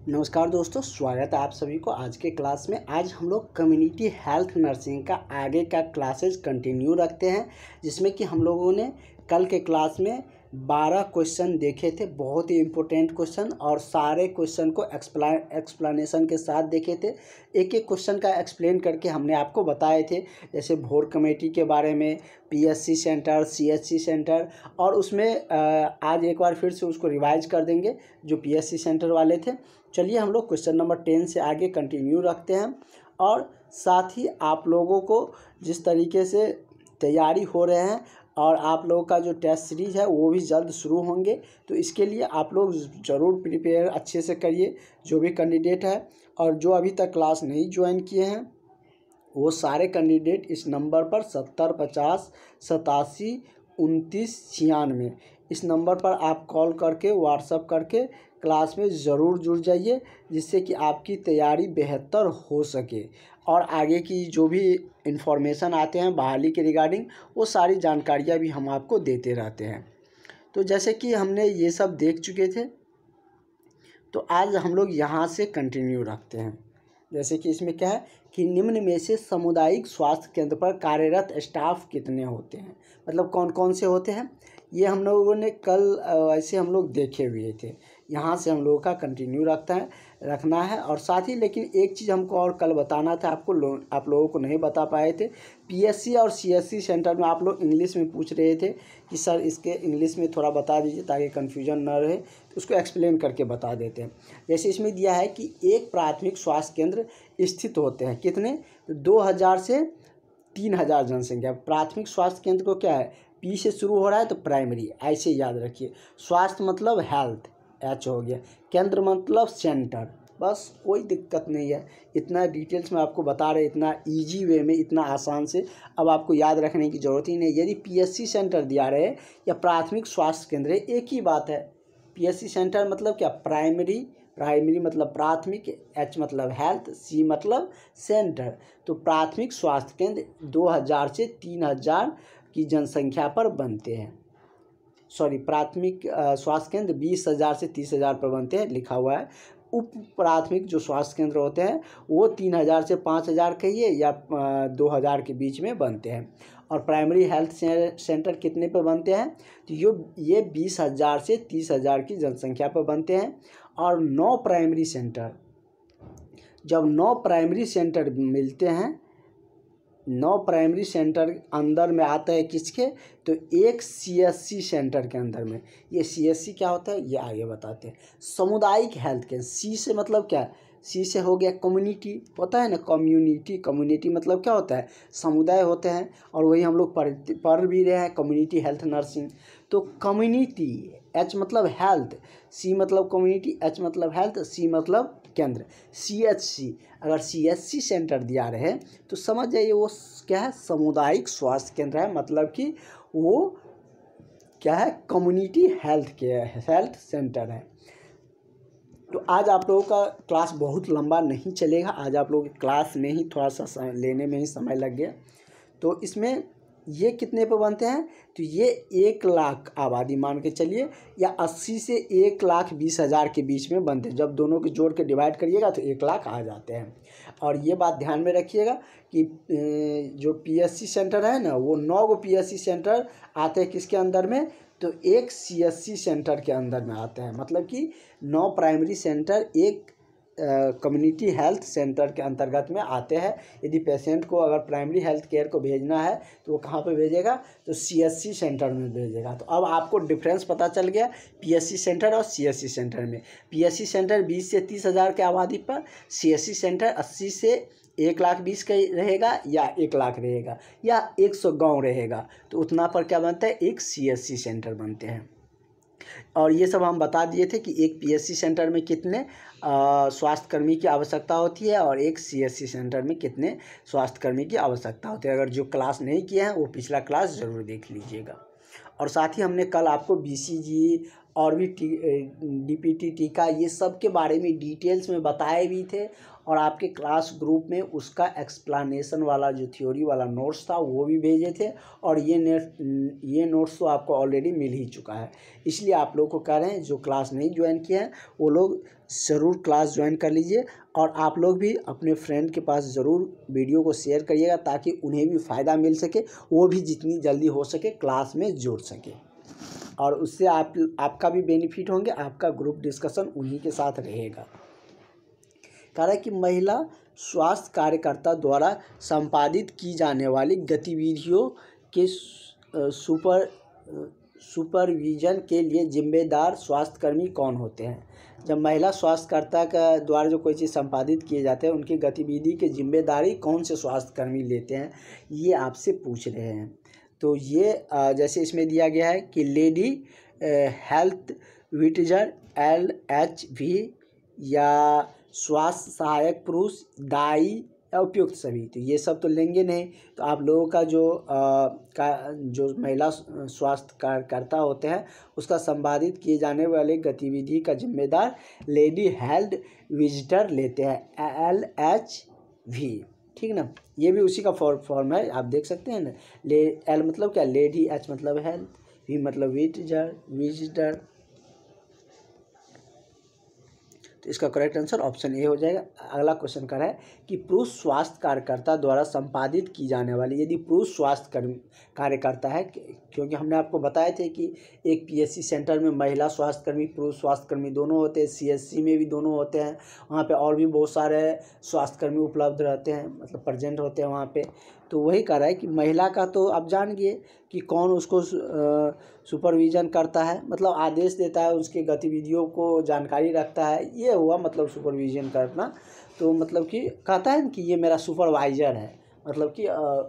नमस्कार दोस्तों, स्वागत है आप सभी को आज के क्लास में। आज हम लोग कम्युनिटी हेल्थ नर्सिंग का आगे का क्लासेस कंटिन्यू रखते हैं, जिसमें कि हम लोगों ने कल के क्लास में 12 क्वेश्चन देखे थे, बहुत ही इम्पोर्टेंट क्वेश्चन, और सारे क्वेश्चन को एक्सप्लेनेशन के साथ देखे थे। एक एक क्वेश्चन का एक्सप्लेन करके हमने आपको बताए थे, जैसे भोर कमेटी के बारे में, पीएससी सेंटर, सीएचसी सेंटर, और उसमें आज एक बार फिर से उसको रिवाइज कर देंगे जो पीएससी सेंटर वाले थे। चलिए हम लोग क्वेश्चन नंबर 10 से आगे कंटिन्यू रखते हैं, और साथ ही आप लोगों को जिस तरीके से तैयारी हो रहे हैं और आप लोगों का जो टेस्ट सीरीज़ है वो भी जल्द शुरू होंगे, तो इसके लिए आप लोग ज़रूर प्रिपेयर अच्छे से करिए। जो भी कैंडिडेट है और जो अभी तक क्लास नहीं ज्वाइन किए हैं वो सारे कैंडिडेट इस नंबर पर 70 50 87 29 96 इस नंबर पर आप कॉल करके व्हाट्सअप करके क्लास में ज़रूर जुड़ जाइए, जिससे कि आपकी तैयारी बेहतर हो सके और आगे की जो भी इन्फॉर्मेशन आते हैं बहाली के रिगार्डिंग, वो सारी जानकारियाँ भी हम आपको देते रहते हैं। तो जैसे कि हमने ये सब देख चुके थे, तो आज हम लोग यहाँ से कंटिन्यू रखते हैं। जैसे कि इसमें क्या है कि निम्न में से सामुदायिक स्वास्थ्य केंद्र पर कार्यरत स्टाफ कितने होते हैं, मतलब कौन कौन से होते हैं, ये हम लोगों ने कल ऐसे हम लोग देखे हुए थे। यहाँ से हम लोगों का कंटिन्यू रखना है। और साथ ही लेकिन एक चीज़ हमको और कल बताना था आपको, आप लोगों को नहीं बता पाए थे। पीएससी और सीएससी सेंटर में आप लोग इंग्लिश में पूछ रहे थे कि सर इसके इंग्लिश में थोड़ा बता दीजिए ताकि कन्फ्यूजन न रहे, तो उसको एक्सप्लेन करके बता देते हैं। जैसे इसमें दिया है कि एक प्राथमिक स्वास्थ्य केंद्र स्थित होते हैं कितने, 2000 से 3000 जनसंख्या। प्राथमिक स्वास्थ्य केंद्र को क्या है, पी से शुरू हो रहा है तो प्राइमरी, ऐसे याद रखिए। स्वास्थ्य मतलब हेल्थ, एच हो गया। केंद्र मतलब सेंटर, बस कोई दिक्कत नहीं है। इतना डिटेल्स में आपको बता रहे, इतना इजी वे में, इतना आसान से, अब आपको याद रखने की ज़रूरत ही नहीं। यदि पीएससी सेंटर दिया रहे या प्राथमिक स्वास्थ्य केंद्र, एक ही बात है। पीएससी सेंटर मतलब क्या, प्राइमरी, प्राइमरी मतलब प्राथमिक, एच मतलब हेल्थ, सी मतलब सेंटर। तो प्राथमिक स्वास्थ्य केंद्र 2000 से 3000 की जनसंख्या पर बनते हैं। सॉरी, प्राथमिक स्वास्थ्य केंद्र 20,000 से 30,000 पर बनते हैं, लिखा हुआ है। उप प्राथमिक जो स्वास्थ्य केंद्र होते हैं वो 3000 से 5000 कहिए या 2000 के बीच में बनते हैं। और प्राइमरी हेल्थ सेंटर कितने पर बनते हैं, तो ये 20,000 से 30,000 की जनसंख्या पर बनते हैं। और 9 प्राइमरी सेंटर, जब 9 प्राइमरी सेंटर मिलते हैं, 9 प्राइमरी सेंटर अंदर में आता है किसके, तो एक सीएससी सेंटर के अंदर में। ये सीएससी क्या होता है ये आगे बताते हैं। सामुदायिक हेल्थ केंद्र, सी से मतलब क्या, सी से हो गया कम्युनिटी, होता है ना कम्युनिटी। कम्युनिटी मतलब क्या होता है, समुदाय होते हैं, और वही हम लोग पढ़ भी रहे हैं, कम्युनिटी हेल्थ नर्सिंग। तो कम्युनिटी, एच मतलब हेल्थ, सी मतलब कम्युनिटी, एच मतलब हेल्थ, सी मतलब केंद्र। सीएचसी, अगर सीएचसी सेंटर दिया रहे तो समझ जाइए वो क्या है, सामुदायिक स्वास्थ्य केंद्र है, मतलब कि वो क्या है, कम्युनिटी हेल्थ सेंटर है। तो आज आप लोगों का क्लास बहुत लंबा नहीं चलेगा, आज आप लोगों की क्लास में ही थोड़ा सा लेने में ही समय लग गया। तो इसमें ये कितने पे बनते हैं, तो ये 1 लाख आबादी मान के चलिए, या 80 से 1,20,000 के बीच में बनते हैं। जब दोनों के जोड़ के डिवाइड करिएगा तो 1 लाख आ जाते हैं। और ये बात ध्यान में रखिएगा कि जो पीएससी सेंटर है ना, वो 9 गो पीएससी सेंटर आते हैं किसके अंदर में, तो एक सीएससी सेंटर के अंदर में आते हैं। मतलब कि 9 प्राइमरी सेंटर एक कम्युनिटी हेल्थ सेंटर के अंतर्गत में आते हैं। यदि पेशेंट को अगर प्राइमरी हेल्थ केयर को भेजना है तो वो कहाँ पे भेजेगा, तो सीएससी सेंटर में भेजेगा। तो अब आपको डिफरेंस पता चल गया पीएससी सेंटर और सीएससी सेंटर में। पीएससी सेंटर 20 से 30,000 के आबादी पर, सीएससी सेंटर 80 से 1,20,000 का रहेगा, या 1 लाख रहेगा, या 100 गाँव रहेगा, तो उतना पर क्या बनता है, एक सीएससी सेंटर बनते हैं। और ये सब हम बता दिए थे कि एक पीएससी सेंटर में कितने स्वास्थ्यकर्मी की आवश्यकता होती है और एक सीएससी सेंटर में कितने स्वास्थ्यकर्मी की आवश्यकता होती है। अगर जो क्लास नहीं किए हैं वो पिछला क्लास ज़रूर देख लीजिएगा। और साथ ही हमने कल आपको बीसीजी और भी डीपीटी टीका ये सब के बारे में डिटेल्स में बताए भी थे, और आपके क्लास ग्रुप में उसका एक्सप्लेनेशन वाला जो थ्योरी वाला नोट्स था वो भी भेजे थे, और ये नोट्स तो आपको ऑलरेडी मिल ही चुका है। इसलिए आप लोग को कह रहे हैं जो क्लास नहीं ज्वाइन किया है वो लोग ज़रूर क्लास ज्वाइन कर लीजिए, और आप लोग भी अपने फ्रेंड के पास ज़रूर वीडियो को शेयर करिएगा ताकि उन्हें भी फ़ायदा मिल सके, वो भी जितनी जल्दी हो सके क्लास में जुड़ सके, और उससे आपका भी बेनिफिट होंगे, आपका ग्रुप डिस्कशन उन्हीं के साथ रहेगा। कह रहा है कि महिला स्वास्थ्य कार्यकर्ता द्वारा संपादित की जाने वाली गतिविधियों के सुपरविजन के लिए जिम्मेदार स्वास्थ्यकर्मी कौन होते हैं। जब महिला स्वास्थ्यकर्ता का द्वारा जो कोई चीज़ संपादित किए जाते हैं उनकी गतिविधि की जिम्मेदारी कौन से स्वास्थ्यकर्मी लेते हैं, ये आपसे पूछ रहे हैं। तो ये जैसे इसमें दिया गया है कि लेडी हेल्थ विटजर LHV, या स्वास्थ्य सहायक पुरुष, दाई, या उपयुक्त सभी। तो ये सब तो लेंगे नहीं, तो आप लोगों का जो महिला स्वास्थ्य कार्यकर्ता होते हैं उसका संपादित किए जाने वाले गतिविधि का जिम्मेदार लेडी हेल्थ विजिटर लेते हैं, LHV, ठीक ना। ये भी उसी का फॉर्म है, आप देख सकते हैं ना। L मतलब क्या, लेडी, H मतलब हेल्थ, V मतलब विजिटर। तो इसका करेक्ट आंसर ऑप्शन ए हो जाएगा। अगला क्वेश्चन कर रहा है कि पुरुष स्वास्थ्य कार्यकर्ता द्वारा संपादित की जाने वाली, यदि पुरुष स्वास्थ्य कार्यकर्ता है, क्योंकि हमने आपको बताए थे कि एक PSC सेंटर में महिला स्वास्थ्यकर्मी पुरुष स्वास्थ्यकर्मी दोनों होते हैं, CSC में भी दोनों होते हैं, वहाँ पे और भी बहुत सारे स्वास्थ्यकर्मी उपलब्ध रहते हैं, मतलब प्रेजेंट होते हैं वहाँ पे। तो वही कह रहा है कि महिला का तो आप जान गए कि कौन उसको सुपरविज़न करता है, मतलब आदेश देता है, उसके गतिविधियों को जानकारी रखता है, ये हुआ मतलब सुपरविज़न करना। तो मतलब कि कहता है कि ये मेरा सुपरवाइज़र है, मतलब कि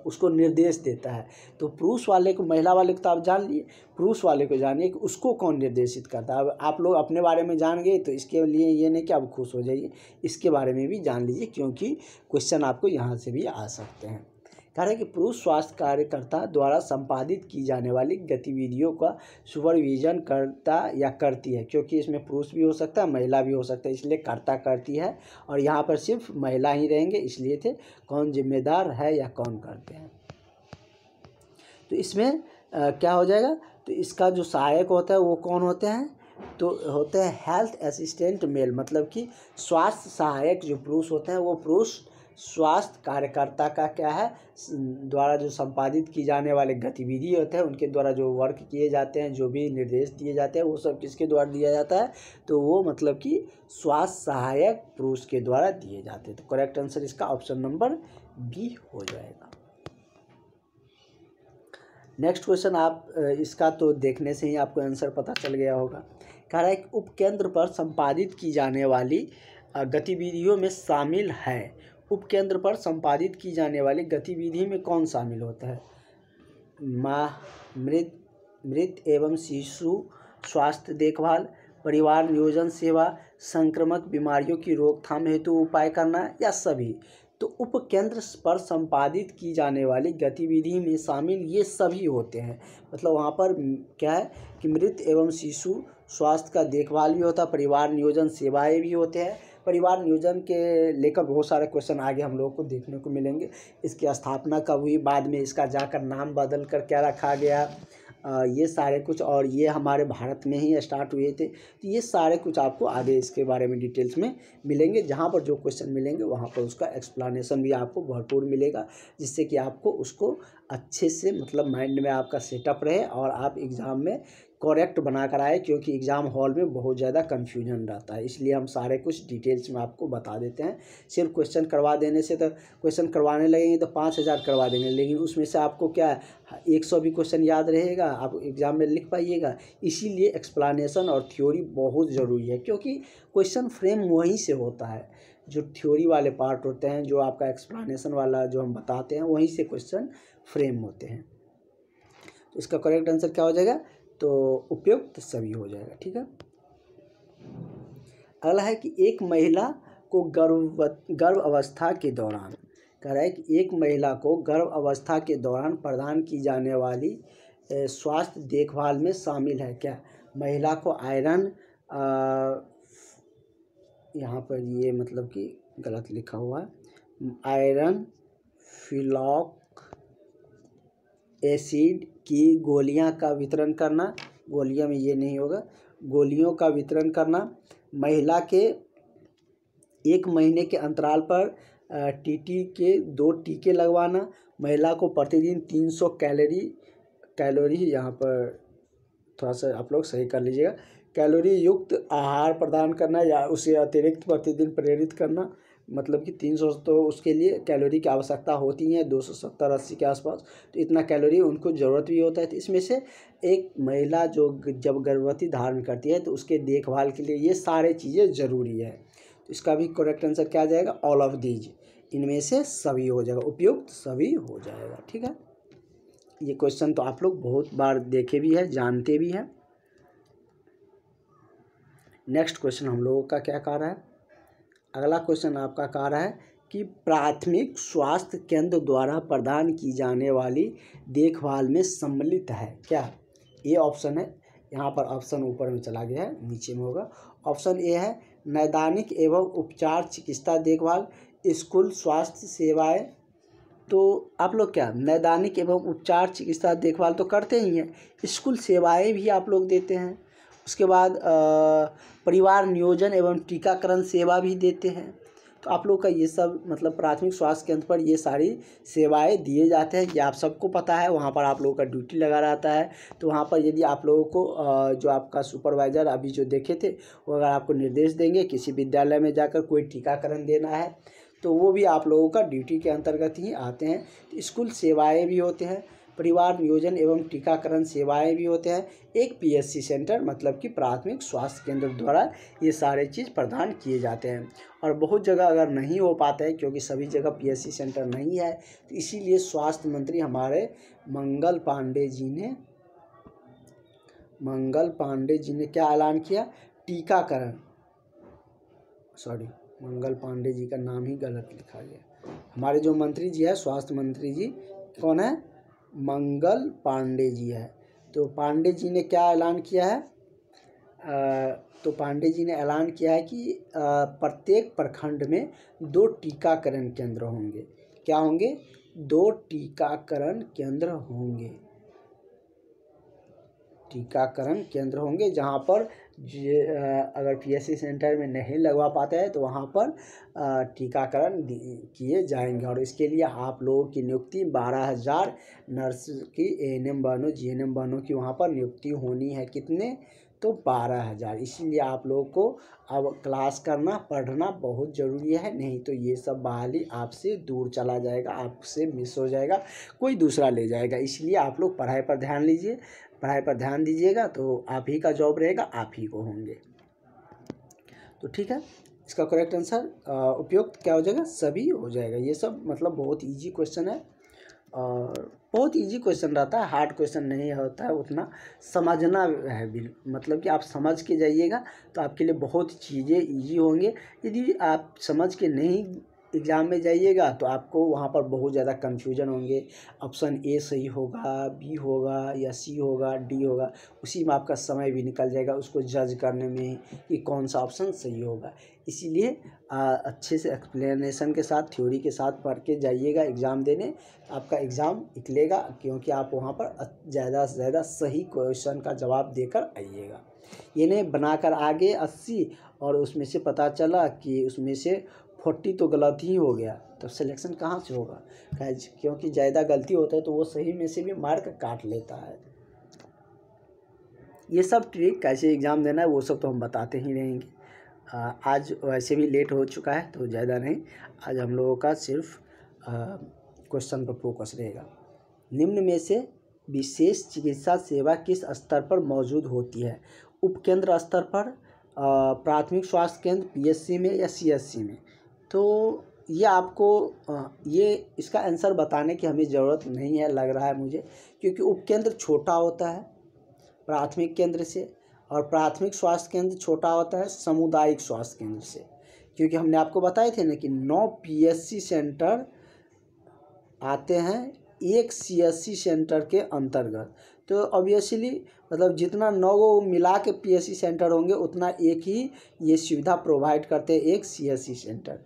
उसको निर्देश देता है। तो पुरुष वाले को, महिला वाले को तो आप जान लिए, पुरुष वाले को जानिए कि उसको कौन निर्देशित करता है। अब आप लोग अपने बारे में जान गए तो इसके लिए ये नहीं कि आप खुश हो जाइए, इसके बारे में भी जान लीजिए, क्योंकि क्वेश्चन आपको यहाँ से भी आ सकते हैं। कह रहे हैं कि पुरुष स्वास्थ्य कार्यकर्ता द्वारा संपादित की जाने वाली गतिविधियों का सुपरविजन करता या करती है, क्योंकि इसमें पुरुष भी हो सकता है महिला भी हो सकता है, इसलिए करता करती है, और यहाँ पर सिर्फ महिला ही रहेंगे, इसलिए थे कौन जिम्मेदार है या कौन करते हैं। तो इसमें क्या हो जाएगा, तो इसका जो सहायक होता है वो कौन होते हैं, तो होते हैं हेल्थ असिस्टेंट मेल, मतलब कि स्वास्थ्य सहायक जो पुरुष होते हैं वो पुरुष स्वास्थ्य कार्यकर्ता का क्या है, द्वारा जो संपादित की जाने वाले गतिविधि होते हैं, उनके द्वारा जो वर्क किए जाते हैं, जो भी निर्देश दिए जाते हैं, वो सब किसके द्वारा दिया जाता है, तो वो मतलब कि स्वास्थ्य सहायक पुरुष के द्वारा दिए जाते हैं। तो करेक्ट आंसर इसका ऑप्शन नंबर B हो जाएगा। नेक्स्ट क्वेश्चन, आप इसका तो देखने से ही आपको आंसर पता चल गया होगा। कह रहा है कि उपकेंद्र पर संपादित की जाने वाली गतिविधियों में शामिल है, उपकेंद्र पर संपादित की जाने वाली गतिविधि में कौन शामिल होता है। मृत एवं शिशु स्वास्थ्य देखभाल, परिवार नियोजन सेवा, संक्रामक बीमारियों की रोकथाम हेतु उपाय करना, या सभी। तो उपकेंद्र पर संपादित की जाने वाली गतिविधि में शामिल ये सभी होते हैं, मतलब वहाँ पर क्या है कि मृत एवं शिशु स्वास्थ्य का देखभाल भी होता है, परिवार नियोजन सेवाएं भी होते हैं। परिवार नियोजन के लेकर बहुत सारे क्वेश्चन आगे हम लोगों को देखने को मिलेंगे। इसकी स्थापना कब हुई, बाद में इसका जाकर नाम बदल कर क्या रखा गया, ये सारे कुछ, और ये हमारे भारत में ही स्टार्ट हुए थे। तो ये सारे कुछ आपको आगे इसके बारे में डिटेल्स में मिलेंगे, जहाँ पर जो क्वेश्चन मिलेंगे वहाँ पर उसका एक्सप्लेनेशन भी आपको भरपूर मिलेगा, जिससे कि आपको उसको अच्छे से मतलब माइंड में आपका सेटअप रहे और आप एग्ज़ाम में करेक्ट बना कर आए, क्योंकि एग्ज़ाम हॉल में बहुत ज़्यादा कन्फ्यूजन रहता है। इसलिए हम सारे कुछ डिटेल्स में आपको बता देते हैं। सिर्फ क्वेश्चन करवा देने से, तो क्वेश्चन करवाने लगेंगे तो 5000 करवा देंगे, लेकिन उसमें से आपको क्या 100 भी क्वेश्चन याद रहेगा, आप एग्ज़ाम में लिख पाइएगा। इसीलिए एक्सप्लेनेशन और थ्योरी बहुत ज़रूरी है, क्योंकि क्वेश्चन फ्रेम वहीं से होता है। जो थ्योरी वाले पार्ट होते हैं, जो आपका एक्सप्लेनेशन वाला जो हम बताते हैं, वहीं से क्वेश्चन फ्रेम होते हैं। तो इसका करेक्ट आंसर क्या हो जाएगा, तो उपयुक्त सभी हो जाएगा। ठीक है। अगला है कि एक महिला को गर्भ अवस्था के दौरान, कह रहा है कि एक महिला को गर्भ अवस्था के दौरान प्रदान की जाने वाली स्वास्थ्य देखभाल में शामिल है क्या। महिला को आयरन, यहाँ पर ये मतलब कि गलत लिखा हुआ है। आयरन फिलॉक एसिड की गोलियां का वितरण करना, गोलियां में ये नहीं होगा, गोलियों का वितरण करना, महिला के 1 महीने के अंतराल पर टीटी के 2 टीके लगवाना, महिला को प्रतिदिन 300 कैलोरी यहाँ पर थोड़ा सा आप लोग सही कर लीजिएगा, कैलोरी युक्त आहार प्रदान करना या उसे अतिरिक्त प्रतिदिन प्रेरित करना। मतलब कि 300 तो उसके लिए कैलोरी की आवश्यकता होती है, 270-80 के आसपास, तो इतना कैलोरी उनको ज़रूरत भी होता है। तो इसमें से एक महिला जो जब गर्भवती धारण करती है तो उसके देखभाल के लिए ये सारे चीज़ें ज़रूरी है। तो इसका भी करेक्ट आंसर क्या आ जाएगा? ऑल ऑफ दीज, इनमें से सभी हो जाएगा, उपयुक्त सभी हो जाएगा। ठीक है, ये क्वेश्चन तो आप लोग बहुत बार देखे भी है, जानते भी हैं। नेक्स्ट क्वेश्चन हम लोगों का क्या कह रहा है? अगला क्वेश्चन आपका कह रहा है कि प्राथमिक स्वास्थ्य केंद्र द्वारा प्रदान की जाने वाली देखभाल में सम्मिलित है क्या? ये ऑप्शन है, यहाँ पर ऑप्शन ऊपर में चला गया है, नीचे में होगा। ऑप्शन ए है नैदानिक एवं उपचार चिकित्सा देखभाल, स्कूल स्वास्थ्य सेवाएं। तो आप लोग क्या नैदानिक एवं उपचार चिकित्सा देखभाल तो करते ही हैं, स्कूल सेवाएं भी आप लोग देते हैं। उसके बाद परिवार नियोजन एवं टीकाकरण सेवा भी देते हैं। तो आप लोग का ये सब मतलब प्राथमिक स्वास्थ्य केंद्र पर ये सारी सेवाएं दिए जाते हैं, ये आप सबको पता है। वहाँ पर आप लोगों का ड्यूटी लगा रहता है। तो वहाँ पर यदि आप लोगों को जो आपका सुपरवाइज़र अभी जो देखे थे वो अगर आपको निर्देश देंगे किसी विद्यालय में जाकर कोई टीकाकरण देना है तो वो भी आप लोगों का ड्यूटी के अंतर्गत ही आते हैं। तो स्कूल सेवाएं भी होते हैं, परिवार नियोजन एवं टीकाकरण सेवाएं भी होते हैं। एक पीएससी सेंटर मतलब कि प्राथमिक स्वास्थ्य केंद्र द्वारा ये सारे चीज़ प्रदान किए जाते हैं। और बहुत जगह अगर नहीं हो पाता है क्योंकि सभी जगह पीएससी सेंटर नहीं है, तो इसीलिए स्वास्थ्य मंत्री हमारे मंगल पांडे जी ने क्या ऐलान किया? टीकाकरण, सॉरी मंगल पांडे जी का नाम ही गलत लिखा गया। हमारे जो मंत्री जी है स्वास्थ्य मंत्री जी कौन है? मंगल पांडे जी है। तो पांडे जी ने क्या ऐलान किया है? तो पांडे जी ने ऐलान किया है कि प्रत्येक प्रखंड में 2 टीकाकरण केंद्र होंगे। क्या होंगे? 2 टीकाकरण केंद्र होंगे, टीकाकरण केंद्र होंगे जहाँ पर अगर पीएससी सेंटर में नहीं लगवा पाते हैं तो वहाँ पर टीकाकरण किए जाएंगे। और इसके लिए आप लोगों की नियुक्ति 12,000 नर्स की, एएनएम बहनों, जीएनएम बहनों की वहाँ पर नियुक्ति होनी है। कितने? तो 12,000। इसीलिए आप लोगों को अब क्लास करना, पढ़ना बहुत ज़रूरी है, नहीं तो ये सब बहाली आपसे दूर चला जाएगा, आपसे मिस हो जाएगा, कोई दूसरा ले जाएगा। इसलिए आप लोग पढ़ाई पर ध्यान लीजिए, पढ़ाई पर ध्यान दीजिएगा तो आप ही का जॉब रहेगा, आप ही को होंगे। तो ठीक है, इसका करेक्ट आंसर उपयुक्त क्या हो जाएगा? सभी हो जाएगा। ये सब मतलब बहुत इजी क्वेश्चन है और बहुत इजी क्वेश्चन रहता है, हार्ड क्वेश्चन नहीं होता है उतना। समझना है, मतलब कि आप समझ के जाइएगा तो आपके लिए बहुत चीज़ें इजी होंगे। यदि आप समझ के नहीं एग्ज़ाम में जाइएगा तो आपको वहाँ पर बहुत ज़्यादा कन्फ्यूजन होंगे। ऑप्शन ए सही होगा, बी होगा या सी होगा, डी होगा, उसी में आपका समय भी निकल जाएगा उसको जज करने में कि कौन सा ऑप्शन सही होगा। इसीलिए अच्छे से एक्सप्लेनेशन के साथ, थ्योरी के साथ पढ़ के जाइएगा एग्ज़ाम देने, आपका एग्ज़ाम निकलेगा, क्योंकि आप वहाँ पर ज़्यादा से ज़्यादा सही क्वेश्चन का जवाब देकर आइएगा। ये नहीं बनाकर आगे 80 और उसमें से पता चला कि उसमें से 40 तो गलत ही हो गया, तो सिलेक्शन कहाँ से होगा? क्योंकि ज़्यादा गलती होता है तो वो सही में से भी मार्क काट लेता है। ये सब ट्रिक कैसे एग्ज़ाम देना है वो सब तो हम बताते ही रहेंगे। आज वैसे भी लेट हो चुका है तो ज़्यादा नहीं, आज हम लोगों का सिर्फ क्वेश्चन पर फोकस रहेगा। निम्न में से विशेष चिकित्सा सेवा किस स्तर पर मौजूद होती है? उपकेंद्र स्तर पर, प्राथमिक स्वास्थ्य केंद्र पीएससी में या सीएससी में? तो ये आपको ये इसका आंसर बताने की हमें ज़रूरत नहीं है लग रहा है मुझे, क्योंकि उपकेंद्र छोटा होता है प्राथमिक केंद्र से और प्राथमिक स्वास्थ्य केंद्र छोटा होता है सामुदायिक स्वास्थ्य केंद्र से। क्योंकि हमने आपको बताए थे ना कि 9 पीएससी सेंटर आते हैं एक सीएससी सेंटर के अंतर्गत। तो ऑब्वियसली मतलब जितना 9 गो मिला के PSC सेंटर होंगे उतना एक ही ये सुविधा प्रोवाइड करते हैं, एक CSC सेंटर।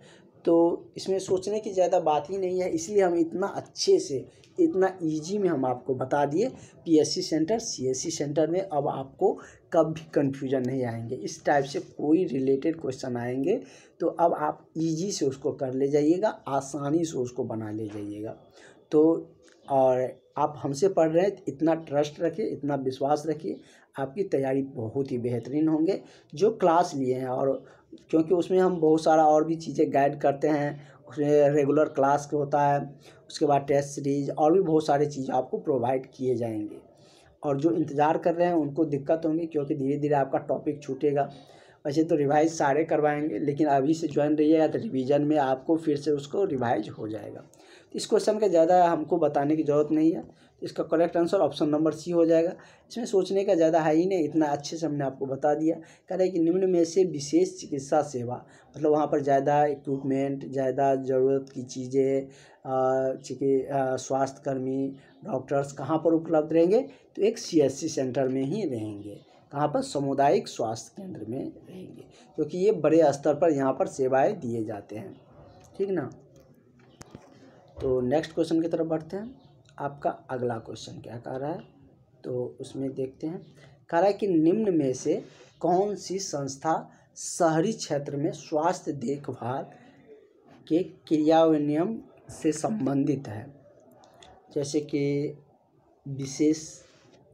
तो इसमें सोचने की ज़्यादा बात ही नहीं है, इसलिए हम इतना अच्छे से इतना इजी में हम आपको बता दिए PSC सेंटर CSC सेंटर में। अब आपको कभी कन्फ्यूजन नहीं आएंगे, इस टाइप से कोई रिलेटेड क्वेश्चन आएंगे तो अब आप इजी से उसको कर ले जाइएगा, आसानी से उसको बना ले जाइएगा। तो और आप हमसे पढ़ रहे हैं, इतना ट्रस्ट रखिए, इतना विश्वास रखिए, आपकी तैयारी बहुत ही बेहतरीन होंगे जो क्लास लिए हैं। और क्योंकि उसमें हम बहुत सारा और भी चीज़ें गाइड करते हैं, उसमें रेगुलर क्लास होता है, उसके बाद टेस्ट सीरीज और भी बहुत सारी चीज़ें आपको प्रोवाइड किए जाएंगे। और जो इंतज़ार कर रहे हैं उनको दिक्कत होगी, क्योंकि धीरे धीरे आपका टॉपिक छूटेगा। वैसे तो रिवाइज सारे करवाएंगे, लेकिन अभी से ज्वाइन रहिएगा तो रिवीजन में आपको फिर से उसको रिवाइज हो जाएगा। तो इस क्वेश्चन का ज़्यादा हमको बताने की ज़रूरत नहीं है, इसका correct answer option number C हो जाएगा। इसमें सोचने का ज़्यादा है ही नहीं, इतना अच्छे से हमने आपको बता दिया। कह रहे हैं कि निम्न में से विशेष चिकित्सा सेवा, मतलब वहाँ पर ज़्यादा इक्विपमेंट, ज़्यादा ज़रूरत की चीज़ें, स्वास्थ्यकर्मी, डॉक्टर्स कहाँ पर उपलब्ध रहेंगे, तो एक CSC सेंटर में ही रहेंगे। कहाँ पर? सामुदायिक स्वास्थ्य केंद्र में रहेंगे, क्योंकि ये बड़े स्तर पर यहाँ पर सेवाएं दिए जाते हैं। ठीक ना। तो नेक्स्ट क्वेश्चन की तरफ बढ़ते हैं। आपका अगला क्वेश्चन क्या कह रहा है, तो उसमें देखते हैं। कह रहा है कि निम्न में से कौन सी संस्था शहरी क्षेत्र में स्वास्थ्य देखभाल के क्रियान्वयन से संबंधित है। जैसे कि विशेष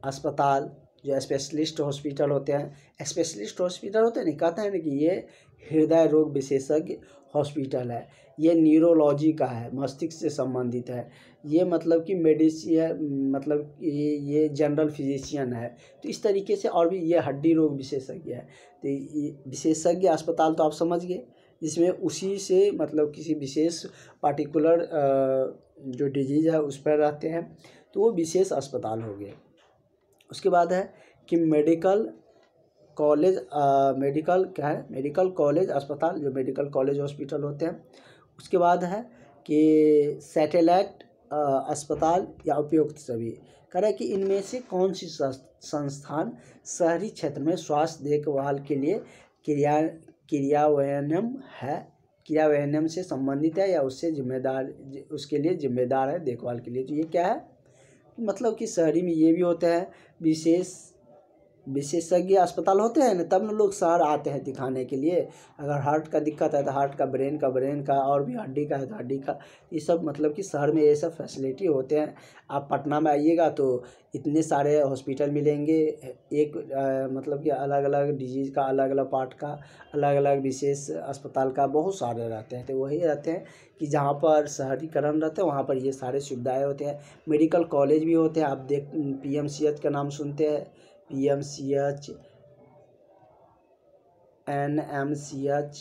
अस्पताल, जो स्पेशलिस्ट हॉस्पिटल होते हैं, स्पेशलिस्ट हॉस्पिटल होते हैं नहीं, कहते हैं ना कि ये हृदय रोग विशेषज्ञ हॉस्पिटल है, ये न्यूरोलॉजी का है, मस्तिष्क से संबंधित है, ये मतलब कि मेडिसिन, मतलब ये जनरल फिजिशियन है। तो इस तरीके से, और भी ये हड्डी रोग विशेषज्ञ है। तो ये विशेषज्ञ अस्पताल तो आप समझ गए, जिसमें उसी से मतलब किसी विशेष पार्टिकुलर जो डिजीज़ है उस पर रहते हैं, तो वो विशेष अस्पताल हो गए। उसके बाद है कि मेडिकल कॉलेज, मेडिकल क्या है, मेडिकल कॉलेज अस्पताल, जो मेडिकल कॉलेज हॉस्पिटल होते हैं। उसके बाद है कि सैटेलाइट अस्पताल या उपयुक्त सभी। कह रहा है कि इनमें से कौन सी संस्थान शहरी क्षेत्र में स्वास्थ्य देखभाल के लिए क्रियान्वयन से संबंधित है या उससे जिम्मेदार, उसके लिए जिम्मेदार है देखभाल के लिए। तो ये क्या है, मतलब कि शहरी में ये भी होते हैं विशेषज्ञ अस्पताल होते हैं ना, तब ना लोग शहर आते हैं दिखाने के लिए। अगर हार्ट का दिक्कत है तो हार्ट का, ब्रेन का, और भी हड्डी का है तो हड्डी का, ये सब मतलब कि शहर में ये सब फैसिलिटी होते हैं। आप पटना में आइएगा तो इतने सारे हॉस्पिटल मिलेंगे, एक मतलब कि अलग अलग डिजीज़ का, अलग अलग पार्ट का, अलग अलग विशेष अस्पताल का, बहुत सारे रहते हैं। तो वही रहते हैं कि जहाँ पर शहरीकरण रहता है वहाँ पर ये सारे सुविधाएँ होते हैं। मेडिकल कॉलेज भी होते हैं, आप PMCH का नाम सुनते हैं, PMCH, NMCH,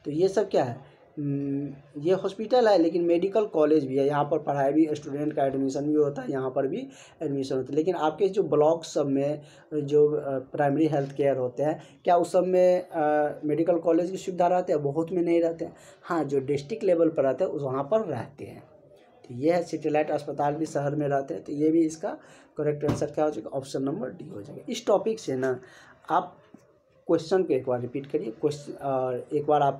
तो ये सब क्या है, ये हॉस्पिटल है, लेकिन मेडिकल कॉलेज भी है। यहाँ पर पढ़ाई भी, स्टूडेंट का एडमिशन भी होता है, यहाँ पर भी एडमिशन होता है। लेकिन आपके जो ब्लॉक सब में जो प्राइमरी हेल्थ केयर होते हैं, क्या उस सब में मेडिकल कॉलेज की सुविधा रहती है? बहुत में नहीं रहते हैं। हाँ, जो डिस्ट्रिक्ट लेवल पर रहते हैं उस वहाँ पर रहते हैं। तो ये है, सैटेलाइट अस्पताल भी शहर में रहते हैं। तो ये भी इसका करेक्ट आंसर क्या हो जाएगा, ऑप्शन नंबर D हो जाएगा। इस टॉपिक से ना आप क्वेश्चन को एक बार रिपीट करिए, क्वेश्चन, और एक बार आप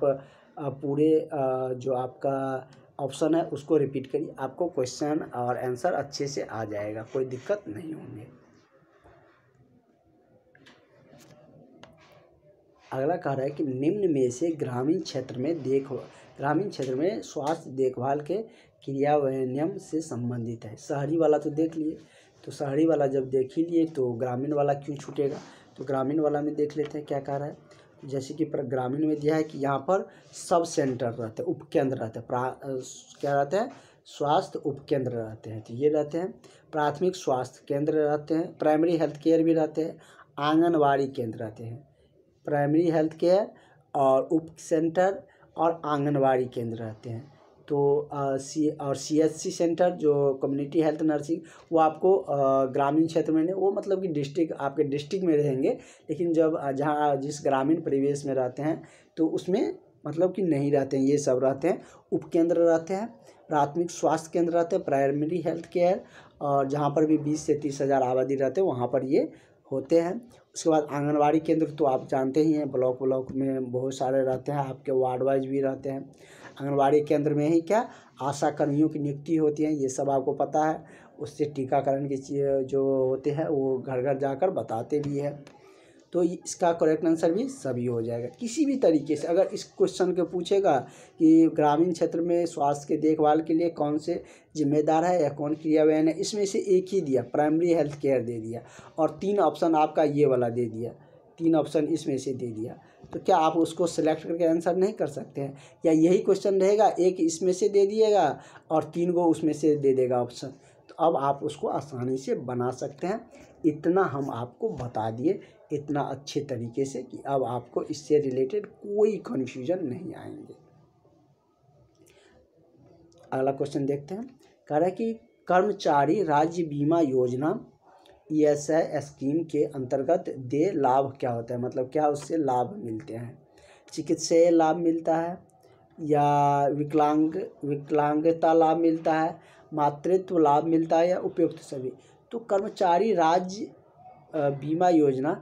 पूरे जो आपका ऑप्शन है उसको रिपीट करिए, आपको क्वेश्चन और आंसर अच्छे से आ जाएगा, कोई दिक्कत नहीं होंगे। अगला कह रहा है कि निम्न में से ग्रामीण क्षेत्र में स्वास्थ्य देखभाल के क्रियान्वयन से संबंधित है। शहरी वाला तो देख लिए, तो शहरी वाला जब देख ही लिए तो ग्रामीण वाला क्यों छूटेगा। तो ग्रामीण वाला में देख लेते हैं क्या कह रहा है। जैसे कि ग्रामीण में दिया है कि यहाँ पर सब सेंटर रहते हैं, उपकेंद्र रहते हैं, क्या रहते हैं, स्वास्थ्य उपकेंद्र रहते हैं। तो ये रहते हैं प्राथमिक स्वास्थ्य केंद्र रहते हैं, प्राइमरी हेल्थ केयर भी रहते हैं, आंगनवाड़ी केंद्र रहते हैं, प्राइमरी हेल्थ केयर और उप सेंटर और आंगनवाड़ी केंद्र रहते हैं। तो CHC सेंटर जो कम्युनिटी हेल्थ नर्सिंग, वो आपको ग्रामीण क्षेत्र में नहीं, वो मतलब कि डिस्ट्रिक्ट, आपके डिस्ट्रिक्ट में रहेंगे। लेकिन जब जिस ग्रामीण परिवेश में रहते हैं तो उसमें मतलब कि नहीं रहते हैं, ये सब रहते हैं। उपकेंद्र रहते हैं, प्राथमिक स्वास्थ्य केंद्र रहते हैं, प्राइमरी हेल्थ केयर, और जहाँ पर भी 20 से 30 हज़ार आबादी रहते हैं वहाँ पर ये होते हैं। उसके बाद आंगनवाड़ी केंद्र तो आप जानते ही हैं, ब्लॉक में बहुत सारे रहते हैं, आपके वार्ड वाइज भी रहते हैं। आंगनवाड़ी केंद्र में ही क्या आशा कर्मियों की नियुक्ति होती है, ये सब आपको पता है। उससे टीकाकरण की जो होते हैं वो घर घर जाकर बताते भी है। तो इसका करेक्ट आंसर भी सभी हो जाएगा। किसी भी तरीके से अगर इस क्वेश्चन को पूछेगा कि ग्रामीण क्षेत्र में स्वास्थ्य के देखभाल के लिए कौन से जिम्मेदार है या कौन क्रियान्वयन है, इसमें से एक ही दिया, प्राइमरी हेल्थ केयर दे दिया, और 3 ऑप्शन आपका ये वाला दे दिया, 3 ऑप्शन इसमें से दे दिया, तो क्या आप उसको सिलेक्ट करके आंसर नहीं कर सकते हैं? या यही क्वेश्चन रहेगा, एक इसमें से दे दिएगा और 3 को उसमें से दे देगा ऑप्शन, तो अब आप उसको आसानी से बना सकते हैं। इतना हम आपको बता दिए इतना अच्छे तरीके से कि अब आपको इससे रिलेटेड कोई कन्फ्यूजन नहीं आएंगे। अगला क्वेश्चन देखते हैं। कह रहा है कि कर्मचारी राज्य बीमा योजना ESI स्कीम के अंतर्गत दे लाभ क्या होता है, मतलब क्या उससे लाभ मिलते हैं? चिकित्सीय लाभ मिलता है, या विकलांगता लाभ मिलता है, मातृत्व लाभ मिलता है, या उपयुक्त सभी? तो कर्मचारी राज्य बीमा योजना,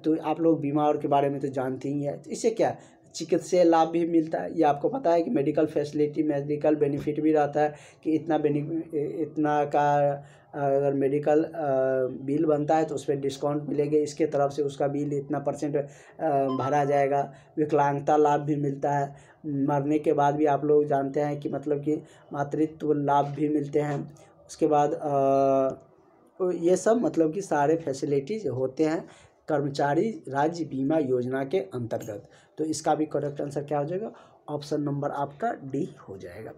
तो आप लोग बीमा और के बारे में तो जानते ही हैं। तो इससे क्या चिकित्सीय लाभ भी मिलता है, ये आपको पता है कि मेडिकल फैसिलिटी, मेडिकल बेनिफिट भी रहता है कि इतना का अगर मेडिकल बिल बनता है तो उस पर डिस्काउंट मिलेंगे, इसके तरफ से उसका बिल इतना % भरा जाएगा। विकलांगता लाभ भी मिलता है, मरने के बाद भी आप लोग जानते हैं कि मतलब कि मातृत्व लाभ भी मिलते हैं। उसके बाद तो ये सब मतलब कि सारे फैसिलिटीज होते हैं कर्मचारी राज्य बीमा योजना के अंतर्गत। तो इसका भी करेक्ट आंसर क्या हो जाएगा? ऑप्शन नंबर आपका डी हो जाएगा।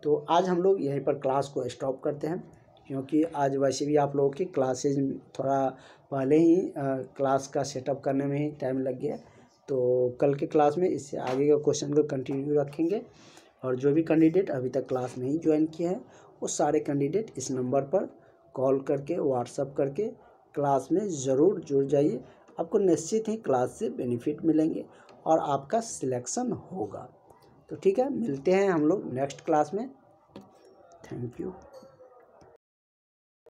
तो आज हम लोग यहीं पर क्लास को स्टॉप करते हैं, क्योंकि आज वैसे भी आप लोगों की क्लासेज थोड़ा पहले ही क्लास का सेटअप करने में ही टाइम लग गया। तो कल के क्लास में इससे आगे का क्वेश्चन को कंटिन्यू रखेंगे, और जो भी कैंडिडेट अभी तक क्लास नहीं ज्वाइन किए हैं वो सारे कैंडिडेट इस नंबर पर कॉल करके व्हाट्सअप करके क्लास में ज़रूर जुड़ जाइए। आपको निश्चित ही क्लास से बेनिफिट मिलेंगे और आपका सिलेक्शन होगा। तो ठीक है, मिलते हैं हम लोग नेक्स्ट क्लास में। Thank you.